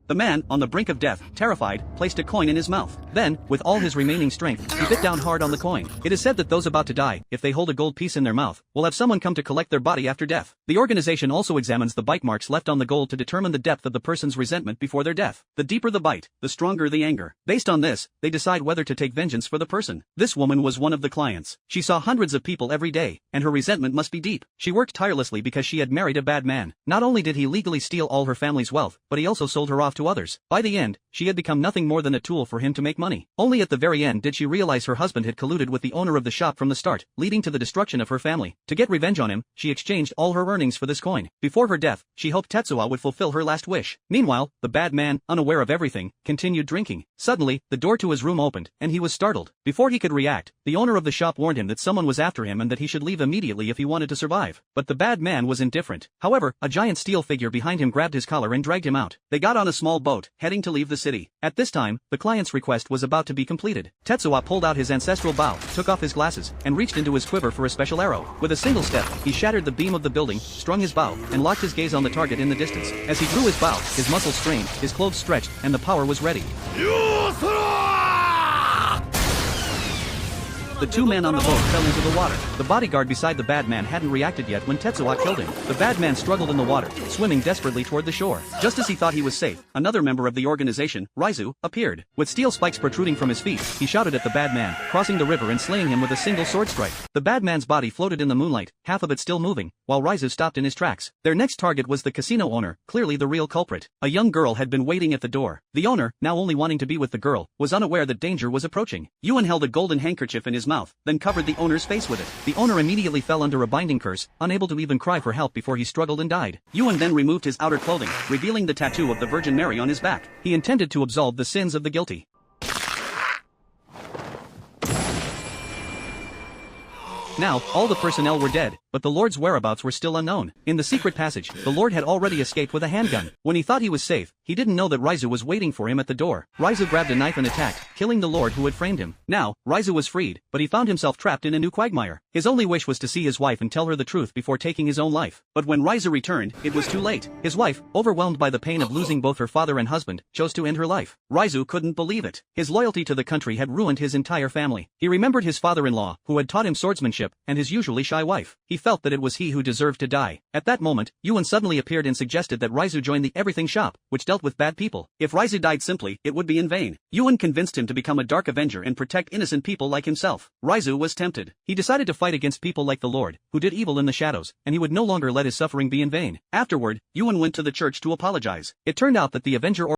The man, on the brink of death, terrified, placed a coin in his mouth. Then, with all his remaining strength, he bit down hard on the coin. It is said that those about to die, if they hold a gold piece in their mouth, will have someone come to collect their body after death. The organization also examines the bite marks left on the gold to determine the depth of the person's resentment before their death. The deeper the bite, the stronger the anger. Based on this, they decide whether to take vengeance for the person. This woman was one of the clients. She saw hundreds of people every day, and her resentment must be deep. She worked tirelessly because she had married a bad man. Not only did he legally steal all her family's wealth, but he also sold her off to others. By the end, she had become nothing more than a tool for him to make money. Only at the very end did she realize her husband had colluded with the owner of the shop from the start, leading to the destruction of her family. To get revenge on him, she exchanged all her earnings for this coin. Before her death, she hoped Tetsuo would fulfill her last wish. Meanwhile, the bad man, unaware of everything, continued drinking. Suddenly, the door to his room opened, and he was startled. Before he could react, the owner of the shop warned him that someone was after him and that he should leave immediately if he wanted to survive. But the bad man was indifferent. However, a giant steel figure behind him grabbed his collar and dragged him out. They got on a small boat, heading to leave the city. At this time, the client's request was about to be completed. Tetsuo pulled out his ancestral bow, took off his glasses, and reached into his quiver for a special arrow. With a single step, he shattered the beam of the building, strung his bow, and locked his gaze on the target in the distance. As he drew his bow, his muscles strained, his clothes stretched, and the power was ready. The two men on the boat fell into the water. The bodyguard beside the bad man hadn't reacted yet when Tetsuo killed him. The bad man struggled in the water, swimming desperately toward the shore. Just as he thought he was safe, another member of the organization, Raizu, appeared. With steel spikes protruding from his feet, he shouted at the bad man, crossing the river and slaying him with a single sword strike. The bad man's body floated in the moonlight, half of it still moving, while Raizu stopped in his tracks. Their next target was the casino owner, clearly the real culprit. A young girl had been waiting at the door. The owner, now only wanting to be with the girl, was unaware that danger was approaching. Yuan held a golden handkerchief in his mouth, then covered the owner's face with it. The owner immediately fell under a binding curse, unable to even cry for help before he struggled and died. Yuan then removed his outer clothing, revealing the tattoo of the Virgin Mary on his back. He intended to absolve the sins of the guilty. Now, all the personnel were dead, but the Lord's whereabouts were still unknown. In the secret passage, the Lord had already escaped with a handgun. When he thought he was safe, he didn't know that Raizu was waiting for him at the door. Raizu grabbed a knife and attacked, killing the Lord who had framed him. Now, Raizu was freed, but he found himself trapped in a new quagmire. His only wish was to see his wife and tell her the truth before taking his own life. But when Raizu returned, it was too late. His wife, overwhelmed by the pain of losing both her father and husband, chose to end her life. Raizu couldn't believe it. His loyalty to the country had ruined his entire family. He remembered his father-in-law, who had taught him swordsmanship, and his usually shy wife. He felt that it was he who deserved to die. At that moment, Yuan suddenly appeared and suggested that Raizu join the Everything Shop, which dealt with bad people. If Raizu died simply, it would be in vain. Yuan convinced him to become a dark avenger and protect innocent people like himself. Raizu was tempted. He decided to fight against people like the Lord, who did evil in the shadows, and he would no longer let his suffering be in vain. Afterward, Yuan went to the church to apologize. It turned out that the Avenger